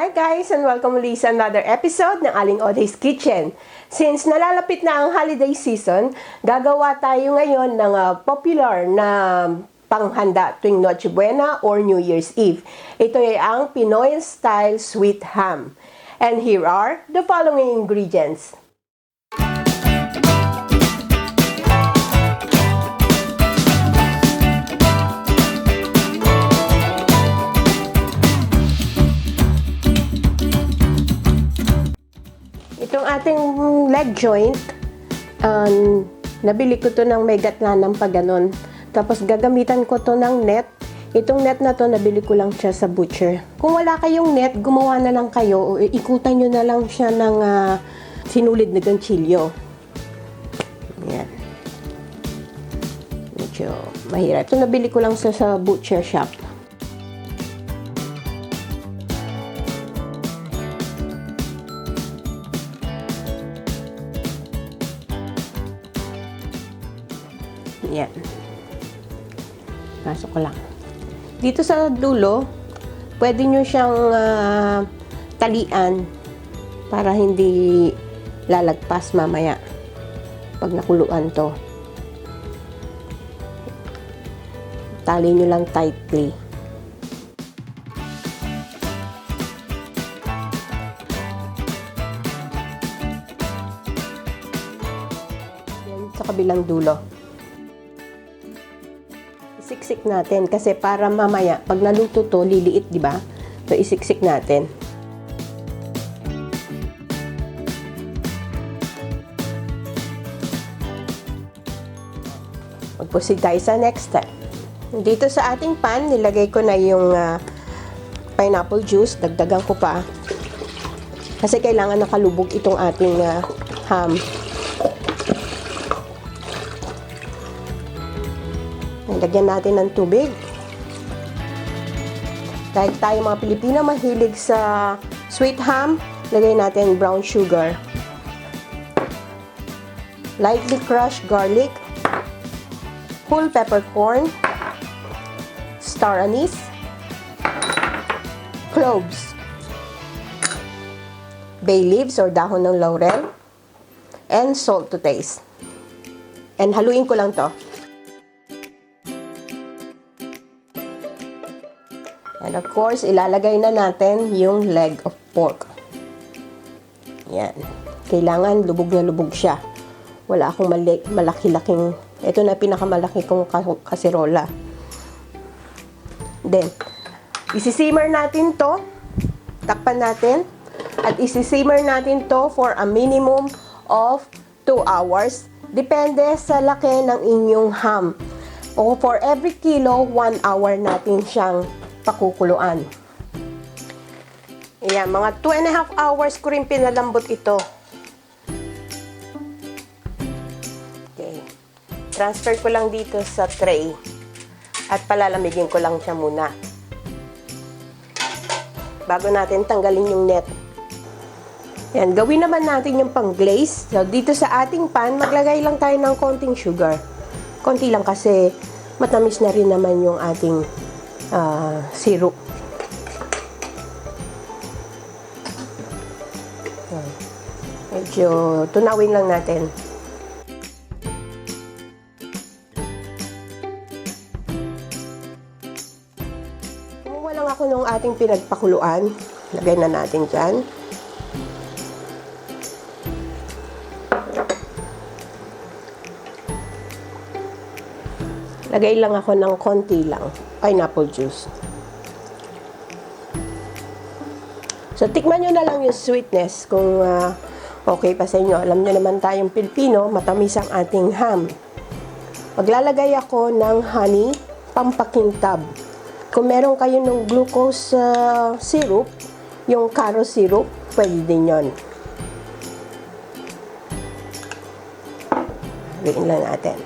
Hi guys and welcome ulit sa another episode ng Aling Oday's Kitchen. Since nalalapit na ang holiday season, gagawa tayo ngayon ng popular na panghanda tuwing Noche Buena or New Year's Eve. Ito ay ang Pinoy style sweet ham. And here are the following ingredients. Itong ating leg joint, nabili ko to ng may gatna ng paganon. Tapos gagamitan ko to ng net. Itong net na to, nabili ko lang siya sa butcher. Kung wala kayong net, gumawa na lang kayo. Ikutan nyo na lang siya ng sinulid na ganchilyo. Yan. Medyo mahirap. Ito nabili ko lang sa butcher shop. Yan. Pasok ko lang. Dito sa dulo, pwede nyo siyang talian para hindi lalagpas mamaya pag nakuluan to. Tali nyo lang tightly. Yan sa kabilang dulo. Isiksik natin kasi para mamaya pag naluto to liliit, di ba? So isiksik natin. Mag-proceed tayo sa next step. Dito sa ating pan, nilagay ko na yung pineapple juice. Dagdagan ko pa kasi kailangan nakalubog itong ating ham. Lagyan natin ng tubig. Dahil tayo mga Pilipino mahilig sa sweet ham, lagay natin brown sugar. Lightly crushed garlic, whole peppercorn, star anise, cloves, bay leaves or dahon ng laurel, and salt to taste. And haluin ko lang to. And of course, ilalagay na natin yung leg of pork. Yan. Kailangan lubog na lubog siya. Wala akong malaki-laking, ito na pinakamalaki kong kasirola. Then, isisimmer natin to. Takpan natin. At isisimmer natin to for a minimum of 2 hours. Depende sa laki ng inyong ham. O for every kilo, 1 hour natin siyang pakukuluan. Ayan, mga 2.5 hours ko rin pinalambot ito. Okay. Transfer ko lang dito sa tray. At palalamigin ko lang siya muna. Bago natin tanggalin yung net. Ayan, gawin naman natin yung pang-glaze. So, dito sa ating pan, maglagay lang tayo ng konting sugar. Konti lang kasi matamis na rin naman yung ating syrup. Medyo tunawin lang natin. Kumuha lang ako ng ating pinagpakuluan. Lagay na natin dyan. Lagay lang ako ng konti lang, pineapple juice. So, tikman nyo na lang yung sweetness kung okay pa sa inyo. Alam nyo naman tayong Pilipino, matamis ang ating ham. Maglalagay ako ng honey, pampakintab. Kung meron kayo ng glucose syrup, yung caro syrup, pwede din yun. Haluin lang natin.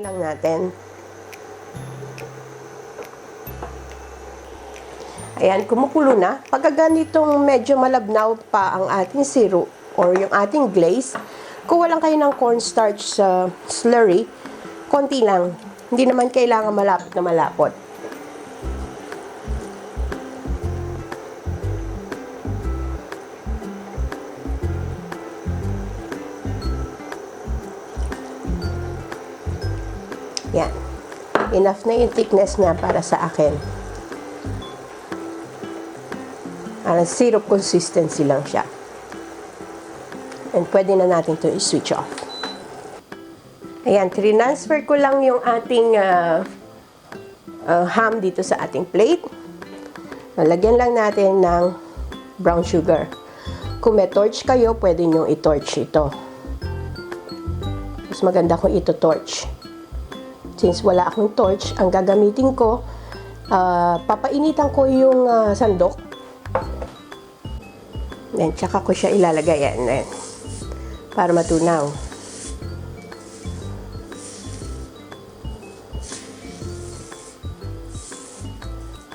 Lang natin. Ayan, kumukulo na. Pagka ganitong medyo malabnaw pa ang ating syrup or yung ating glaze, Kuha lang kayo ng cornstarch sa slurry. Konti lang. Hindi naman kailangan malapot na malapot. Yan. Enough na yung thickness niya para sa akin. Parang syrup consistency lang siya. And pwede na natin ito i-switch off. Ayan, transfer ko lang yung ating ham dito sa ating plate. Lagyan lang natin ng brown sugar. Kung may torch kayo, pwede nyo i-torch ito. Mas maganda kung ito-torch. Since wala akong torch, ang gagamitin ko, papainitan ko yung sandok. Then, tsaka ko siya ilalagay yan. Para matunaw.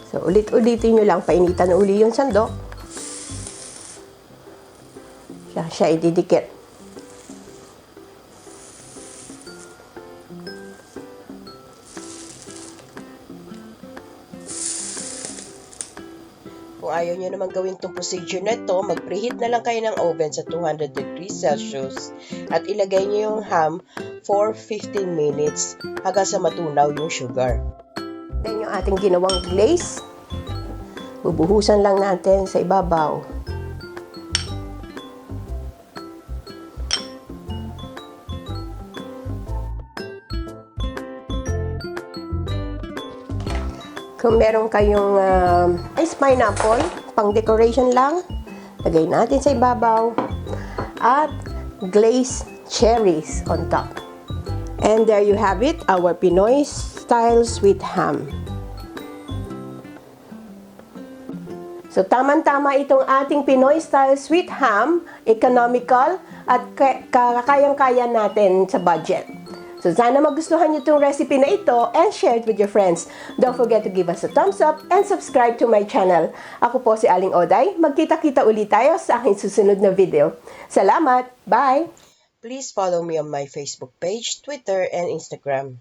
So, ulit-ulitin nyo lang. Painitan uli yung sandok. Siya ididikit. Kung ayaw nyo naman gawin itong procedure na ito, mag-preheat na lang kayo ng oven sa 200 degrees Celsius at ilagay nyo yung ham for 15 minutes hanggang sa matunaw yung sugar. Then yung ating ginawang glaze, bubuhusan lang natin sa ibabaw. Kung meron kayong ice pineapple, pang decoration lang, lagay natin sa ibabaw. At glazed cherries on top. And there you have it, our Pinoy style sweet ham. So tamang-tama itong ating Pinoy style sweet ham, economical at kayang-kaya natin sa budget. So sana magustuhan niyo itong recipe na ito and share it with your friends. Don't forget to give us a thumbs up and subscribe to my channel. Ako po si Aling Oday. Magkita-kita ulit tayo sa aking susunod na video. Salamat! Bye! Please follow me on my Facebook page, Twitter, and Instagram.